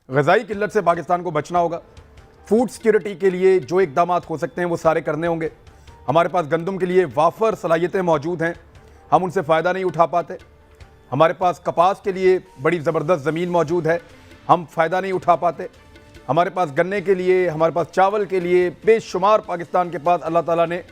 ग़ज़ाई किल्लत से पाकिस्तान को बचना होगा। फूड सिक्योरिटी के लिए जो इकदाम हो सकते हैं वो सारे करने होंगे। हमारे पास गंदम के लिए वाफर सलाहियतें मौजूद हैं, हम उनसे फ़ायदा नहीं उठा पाते। हमारे पास कपास के लिए बड़ी ज़बरदस्त ज़मीन मौजूद है, हम फ़ायदा नहीं उठा पाते। हमारे पास गन्ने के लिए, हमारे पास चावल के लिए बेशुमार पाकिस्तान के पास अल्लाह ताला ने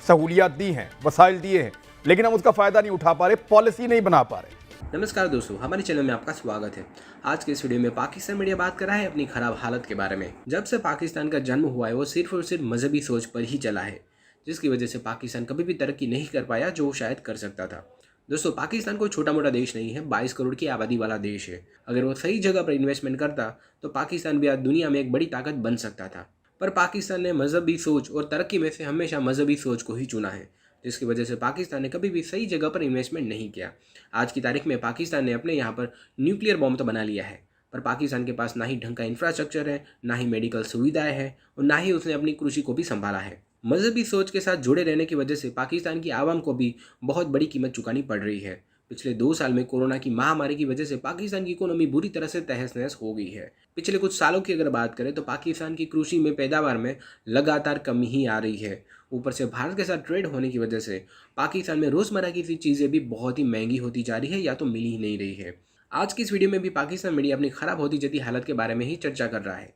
सहूलियात दी हैं, वसाइल दिए हैं, लेकिन हम उसका फ़ायदा नहीं उठा पा रहे, पॉलिसी नहीं बना पा रहे। नमस्कार दोस्तों, हमारे चैनल में आपका स्वागत है। आज के इस वीडियो में पाकिस्तान मीडिया बात कर रहा है अपनी खराब हालत के बारे में। जब से पाकिस्तान का जन्म हुआ है वो सिर्फ और सिर्फ मजहबी सोच पर ही चला है, जिसकी वजह से पाकिस्तान कभी भी तरक्की नहीं कर पाया जो वो शायद कर सकता था। दोस्तों, पाकिस्तान कोई छोटा मोटा देश नहीं है, 22 करोड़ की आबादी वाला देश है। अगर वो सही जगह पर इन्वेस्टमेंट करता तो पाकिस्तान भी आज दुनिया में एक बड़ी ताकत बन सकता था। पर पाकिस्तान ने मजहबी सोच और तरक्की में से हमेशा मजहबी सोच को ही चुना है, जिसकी वजह से पाकिस्तान ने कभी भी सही जगह पर इन्वेस्टमेंट नहीं किया। आज की तारीख में पाकिस्तान ने अपने यहाँ पर न्यूक्लियर बॉम्ब तो बना लिया है, पर पाकिस्तान के पास ना ही ढंग का इंफ्रास्ट्रक्चर है, ना ही मेडिकल सुविधाएं हैं और ना ही उसने अपनी कृषि को भी संभाला है। मजहबी सोच के साथ जुड़े रहने की वजह से पाकिस्तान की आवाम को भी बहुत बड़ी कीमत चुकानी पड़ रही है। पिछले 2 साल में कोरोना की महामारी की वजह से पाकिस्तान की इकोनॉमी बुरी तरह से तहस नहस हो गई है। पिछले कुछ सालों की अगर बात करें तो पाकिस्तान की कृषि में पैदावार में लगातार कमी ही आ रही है। ऊपर से भारत के साथ ट्रेड होने की वजह से पाकिस्तान में रोज़मर्रा की चीज़ें भी बहुत ही महंगी होती जा रही है या तो मिल ही नहीं रही है। आज की इस वीडियो में भी पाकिस्तान मीडिया अपनी ख़राब होती जाती हालत के बारे में ही चर्चा कर रहा है।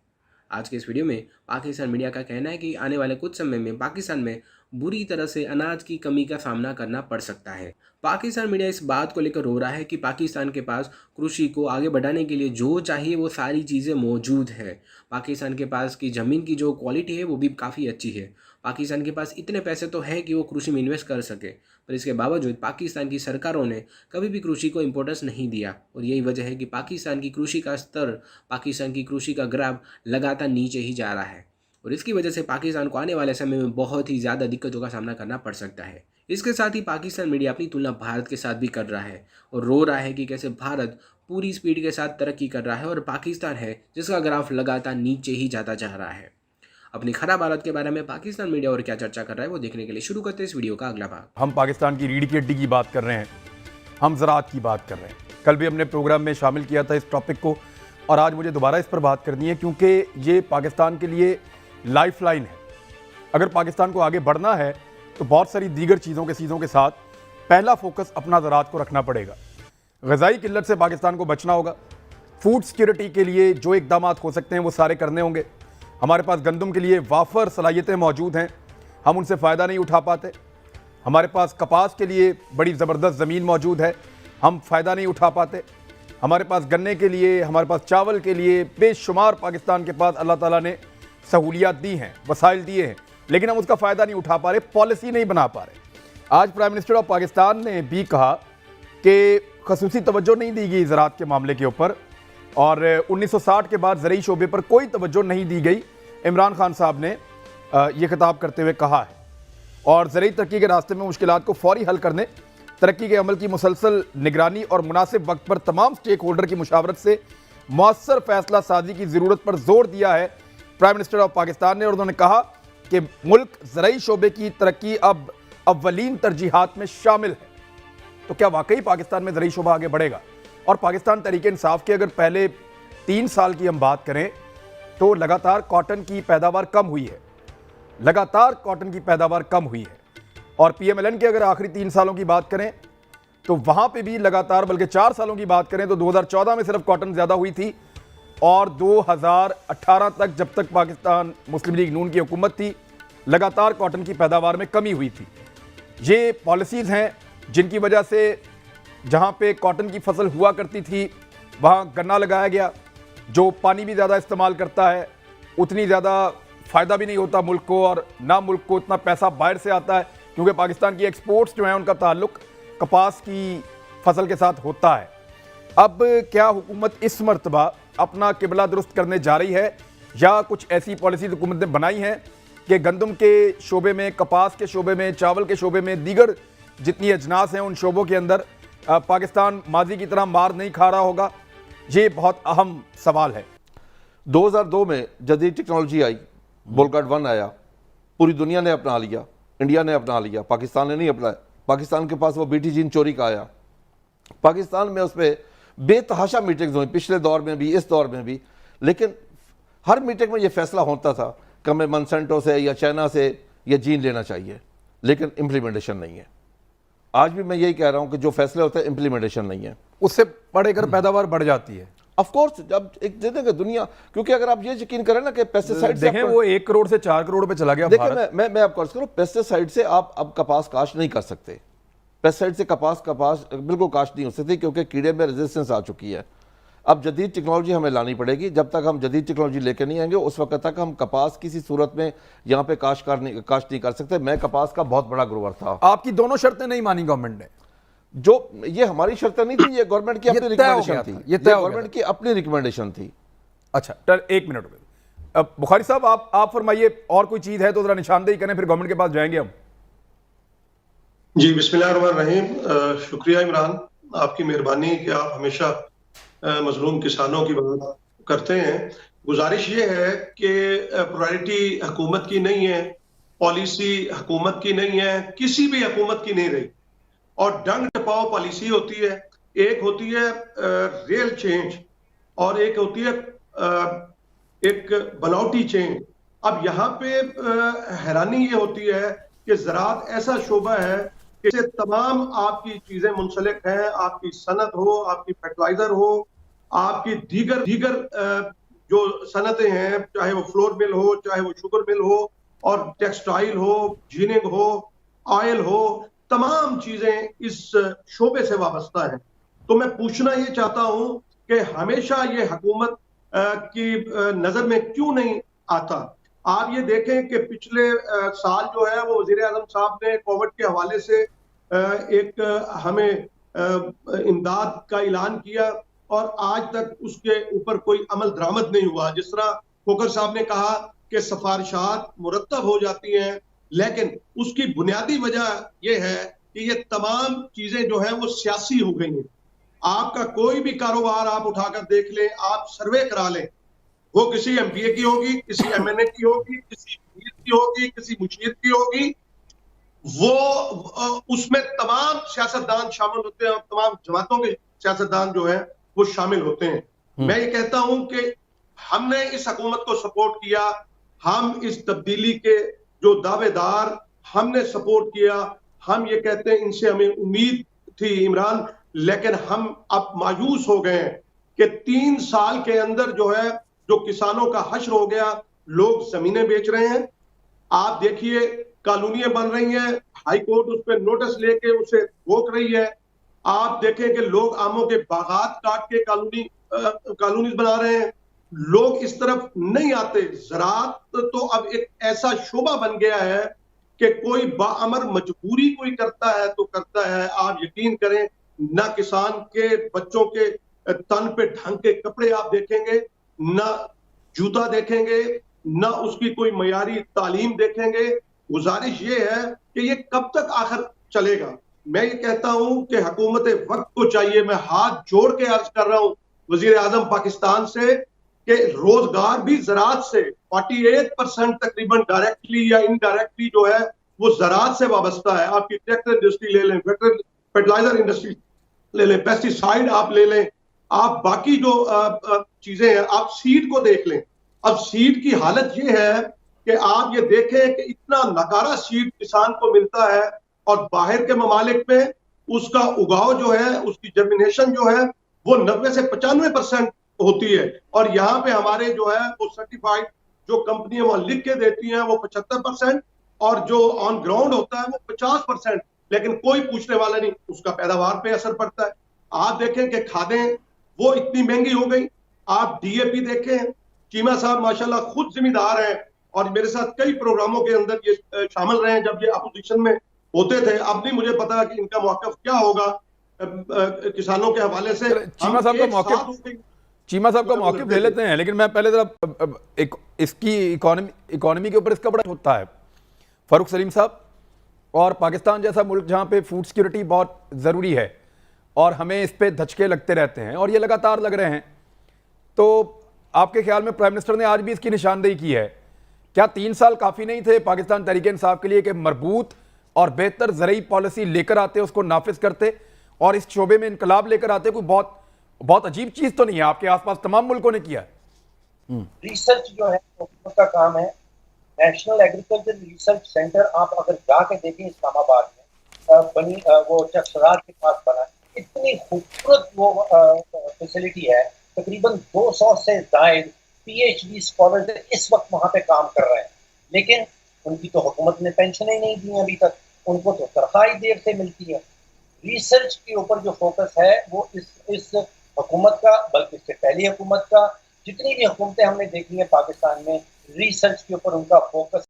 आज के इस वीडियो में पाकिस्तान मीडिया का कहना है कि आने वाले कुछ समय में पाकिस्तान में बुरी तरह से अनाज की कमी का सामना करना पड़ सकता है। पाकिस्तान मीडिया इस बात को लेकर रो रहा है कि पाकिस्तान के पास कृषि को आगे बढ़ाने के लिए जो चाहिए वो सारी चीज़ें मौजूद है। पाकिस्तान के पास की ज़मीन की जो क्वालिटी है वो भी काफ़ी अच्छी है। पाकिस्तान के पास इतने पैसे तो है कि वो कृषि में इन्वेस्ट कर सके, पर इसके बावजूद पाकिस्तान की सरकारों ने कभी भी कृषि को इम्पोर्टेंस नहीं दिया और यही वजह है कि पाकिस्तान की कृषि का स्तर, पाकिस्तान की कृषि का ग्राफ लगातार नीचे ही जा रहा है और इसकी वजह से पाकिस्तान को आने वाले समय में बहुत ही ज़्यादा दिक्कतों का सामना करना पड़ सकता है। इसके साथ ही पाकिस्तान मीडिया अपनी तुलना भारत के साथ भी कर रहा है और रो रहा है कि कैसे भारत पूरी स्पीड के साथ तरक्की कर रहा है और पाकिस्तान है जिसका ग्राफ लगातार नीचे ही जाता जा रहा है। अपनी खराब हालत के बारे में पाकिस्तान मीडिया और क्या चर्चा कर रहा है वो देखने के लिए शुरू करते हैं इस वीडियो का अगला भाग। हम पाकिस्तान की रीढ़ की हड्डी की बात कर रहे हैं, हम ज़राअत की बात कर रहे हैं। कल भी हमने प्रोग्राम में शामिल किया था इस टॉपिक को और आज मुझे दोबारा इस पर बात करनी है क्योंकि ये पाकिस्तान के लिए लाइफलाइन है। अगर पाकिस्तान को आगे बढ़ना है तो बहुत सारी दीगर चीज़ों के साथ पहला फोकस अपना ज़राअत को रखना पड़ेगा। ग़ज़ाई किल्लत से पाकिस्तान को बचना होगा। फूड सिक्योरिटी के लिए जो इकदाम हो सकते हैं वो सारे करने होंगे। हमारे पास गंदम के लिए वाफर सलाहियतें मौजूद हैं, हम उनसे फ़ायदा नहीं उठा पाते। हमारे पास कपास के लिए बड़ी ज़बरदस्त ज़मीन मौजूद है, हम फ़ायदा नहीं उठा पाते। हमारे पास गन्ने के लिए, हमारे पास चावल के लिए बेशुमार पाकिस्तान के पास अल्लाह ताला ने सहूलियात दी हैं, वसाइल दिए हैं, लेकिन हम उसका फ़ायदा नहीं उठा पा रहे, पॉलिसी नहीं बना पा रहे। आज प्राइम मिनिस्टर ऑफ पाकिस्तान ने भी कहा कि खसूसी तवज्जो नहीं दी गई ज़राअत के मामले के ऊपर और 1960 के बाद ज़रई शोबे पर कोई तवज्जो नहीं दी गई। इमरान खान साहब ने ये खिताब करते हुए कहा है और ज़रई तरक्की के रास्ते में मुश्किलात को फौरी हल करने, तरक्की के अमल की मुसलसल निगरानी और मुनासिब वक्त पर तमाम स्टेक होल्डर की मुशावरत से मौसर फैसला साजी की ज़रूरत पर जोर दिया है प्राइम मिनिस्टर ऑफ पाकिस्तान ने। और उन्होंने कहा कि मुल्क ज़रई शोबे की तरक्की अब अव्वलीन तरजीहात में शामिल है। तो क्या वाकई पाकिस्तान में ज़रई शोबा आगे बढ़ेगा? और पाकिस्तान तहरीक इंसाफ के अगर पहले 3 साल की हम बात करें तो लगातार कॉटन की पैदावार कम हुई है, लगातार कॉटन की पैदावार कम हुई है। और PMLN के अगर आखिरी 3 सालों की बात करें तो वहाँ पे भी लगातार, बल्कि 4 सालों की बात करें तो 2014 में सिर्फ कॉटन ज़्यादा हुई थी और 2018 तक, जब तक पाकिस्तान मुस्लिम लीग नून की हुकूमत थी, लगातार कॉटन की पैदावार में कमी हुई थी। ये पॉलिसीज़ हैं जिनकी वजह से जहाँ पे कॉटन की फसल हुआ करती थी वहाँ गन्ना लगाया गया, जो पानी भी ज़्यादा इस्तेमाल करता है, उतनी ज़्यादा फ़ायदा भी नहीं होता मुल्क को और ना मुल्क को इतना पैसा बाहर से आता है क्योंकि पाकिस्तान की एक्सपोर्ट्स जो हैं उनका ताल्लुक कपास की फसल के साथ होता है। अब क्या हुकूमत इस मर्तबा अपना किबला दुरुस्त करने जा रही है या कुछ ऐसी पॉलिसी हुकूमत ने बनाई हैं कि गंदम के शोबे में, कपास के शोबे में, चावल के शोबे में, दीगर जितनी अजनास हैं उन शोबों के अंदर पाकिस्तान माजी की तरह मार नहीं खा रहा होगा? ये बहुत अहम सवाल है। 2002 में जदीद टेक्नोलॉजी आई, बोलगार्ड 1 आया, पूरी दुनिया ने अपना लिया, इंडिया ने अपना लिया, पाकिस्तान ने नहीं अपनाया। पाकिस्तान के पास वो बीटी जीन चोरी का आया, पाकिस्तान में उस पर बेतहाशा मीटिंग्स हुई, पिछले दौर में भी, इस दौर में भी, लेकिन हर मीटिंग में ये फैसला होता था कि हमें मंसेंटो से या चाइना से ये जीन लेना चाहिए, लेकिन इम्प्लीमेंटेशन नहीं है। आज भी मैं यही कह रहा हूं कि जो फैसले होते हैं इम्प्लीमेंटेशन नहीं है। उससे बढ़कर पैदावार बढ़ जाती है। ऑफ कोर्स, जब एक दे देंगे दुनिया, क्योंकि अगर आप ये यकीन करें ना कि पेस्टिसाइड देखें वो 1 करोड़ से 4 करोड़ पे चला गया भारत। देखिए मैं आपको अर्ज करूं, पेस्टिसाइड से आप अब कपास काश्त नहीं कर सकते। पेस्टिसाइड से कपास बिल्कुल काश्त नहीं हो सकती, क्योंकि कीड़े में रेजिस्टेंस आ चुकी है। अब जदीद टेक्नोलॉजी हमें लानी पड़ेगी। जब तक हम जदीद टेक्नोलॉजी लेकर नहीं आएंगे उस वक्त तक हम कपास किसी सूरत में यहाँ पे काश्त नहीं कर सकते। मैं कपास का बहुत बड़ा ग्रोवर था। आपकी दोनों शर्तें नहीं मानी गवर्नमेंट ने। जो ये हमारी शर्तें नहीं थी, ये गवर्नमेंट की अपनी रिकमेंडेशन थी। ये गवर्नमेंट की अपनी रिकमेंडेशन थी। अच्छा, चल 1 मिनट। अब बुखारी साहब आप फरमाइए, और कोई चीज है तो जरा निशानदेही करें, फिर गवर्नमेंट के पास जाएंगे हम। जी, बिस्मिल्लाहिर्रहमानिर्रहीम। शुक्रिया इमरान, आपकी मेहरबानी कि आप हमेशा मजलूम किसानों की बात करते हैं। गुजारिश ये है कि प्रायोरिटी हुकूमत की नहीं है, पॉलिसी हुकूमत की नहीं है, किसी भी हुकूमत की नहीं रही, और डंग टपाओ पॉलिसी होती है। एक होती है रियल चेंज और एक होती है एक बनावटी चेंज। अब यहाँ पे हैरानी ये होती है कि ज़राअत ऐसा शोबा है कि इससे तमाम आपकी चीजें मुंसलिक हैं, आपकी सनत हो, आपकी फर्टिलाइजर हो, आपकी दीगर जो सनतें हैं, चाहे वो फ्लोर मिल हो, चाहे वो शुगर मिल हो, और टेक्सटाइल हो, जीनिंग हो, ऑयल हो, तमाम चीजें इस शोबे से वाबस्ता है। तो मैं पूछना ये चाहता हूं कि हमेशा ये हुकूमत की नजर में क्यों नहीं आता। आप ये देखें कि पिछले साल जो है वो वजीर आजम साहब ने कोविड के हवाले से एक हमें इमदाद का ऐलान किया, और आज तक उसके ऊपर कोई अमल दरामद नहीं हुआ। जिस तरह खोखर साहब ने कहा कि सिफारिशात मुरतब हो जाती हैं, लेकिन उसकी बुनियादी वजह यह है कि ये तमाम चीजें जो है वो सियासी हो गई हैं। आपका कोई भी कारोबार आप उठाकर देख लें, आप सर्वे करा लें, वो किसी एमपीए की होगी, किसी एमएनए की होगी, किसी मीर की होगी, किसी मुशीर की होगी, वो उसमें तमाम सियासतदान शामिल होते हैं और तमाम जमातों के सियासतदान जो है वो शामिल होते हैं। मैं ये कहता हूं कि हमने इस हुकूमत को सपोर्ट किया, हम इस तब्दीली के जो दावेदार हमने सपोर्ट किया, हम ये कहते हैं इनसे हमें उम्मीद थी इमरान, लेकिन हम अब मायूस हो गए हैं कि 3 साल के अंदर जो है जो किसानों का हश्र हो गया, लोग जमीनें बेच रहे हैं। आप देखिए कॉलोनियां बन रही हैं, हाई कोर्ट उस पर नोटिस लेके उसे रोक रही है। आप देखें कि लोग आमों के बागात काट के कॉलोनी बना रहे हैं। लोग इस तरफ नहीं आते। ज़राअत तो अब एक ऐसा शोबा बन गया है कि कोई बाअमर मजबूरी कोई करता है तो करता है। आप यकीन करें, ना किसान के बच्चों के तन पे ढंग के कपड़े आप देखेंगे, ना जूता देखेंगे, ना उसकी कोई मयारी तालीम देखेंगे। गुजारिश ये है कि ये कब तक आखिर चलेगा। मैं ये कहता हूं कि हुकूमत वक्त को चाहिए, मैं हाथ जोड़ के अर्ज कर रहा हूं वजीर आजम पाकिस्तान से, कि रोजगार भी ज़राअत से 48% तकरीबन डायरेक्टली या इनडायरेक्टली जो है वो ज़राअत से वाबस्ता है। आपकी ट्रैक्टर इंडस्ट्री ले लें, फर्टिलाइजर इंडस्ट्री ले लें, पेस्टिसाइड आप ले लें, आप बाकी जो चीजें हैं, आप सीड को देख लें। अब सीड की हालत ये है कि आप ये देखें कि इतना नकारा सीड किसान को मिलता है, और बाहर के ममालिक में उसका उगाव जो है, उसकी जर्मिनेशन जो है वो 90 से 95% होती है, और यहाँ पे हमारे जो है वो सर्टिफाइड जो कंपनियां वहां लिख के देती हैं वो 75%, और जो ऑन ग्राउंड होता है वो 50%, लेकिन कोई पूछने वाला नहीं। उसका पैदावार पे असर पड़ता है। आप देखें कि खादें वो इतनी महंगी हो गई। आप डीएपी देखें, चीमा साहब माशाल्लाह खुद जिम्मेदार हैं और मेरे साथ कई प्रोग्रामों के अंदर ये शामिल रहे जब ये अपोजिशन में होते थे। अब नहीं मुझे पता कि इनका मौक़िफ़ क्या होगा किसानों के हवाले से। चीमा साहब का मौक़िफ़ ले लेते हैं, लेकिन मैं पहले जरा इसकी इकोनॉमी के ऊपर इसका बड़ा होता है। फारूक सलीम साहब, और पाकिस्तान जैसा मुल्क जहाँ पे फूड सिक्योरिटी बहुत ज़रूरी है और हमें इस पे धचके लगते रहते हैं और ये लगातार लग रहे हैं, तो आपके ख्याल में प्राइम मिनिस्टर ने आज भी इसकी निशानदेही की है। क्या 3 साल काफ़ी नहीं थे पाकिस्तान तहरीक इंसाफ के लिए कि मरबूत और बेहतर ज़रूरी पॉलिसी लेकर आते, उसको नाफिज करते और इस शोबे में इनकलाब लेकर आते? कोई बहुत अजीब चीज़ तो नहीं है, आपके आसपास तमाम मुल्कों ने किया है। रिसर्च जो है हुकूमत का काम है। नेशनल एग्रीकल्चर रिसर्च सेंटर आप अगर जाके देखें इस्लामाबाद में बनी वो चक्सराज के पास बना, इतनी खूबसूरत वो फैसिलिटी है। तकरीबन 200 से जायद पीएचडी स्कॉलर्स इस वक्त वहां पे काम कर रहे हैं, लेकिन उनकी तो हुकूमत ने पेंशन ही नहीं दी अभी तक, उनको तो तनख्वाह ही देर से मिलती है। रिसर्च के ऊपर जो फोकस है वो इस हुकूमत का, बल्कि इससे पहली हुकूमत का, जितनी भी हुकूमतें हमने देखी है पाकिस्तान में, रिसर्च के ऊपर उनका फोकस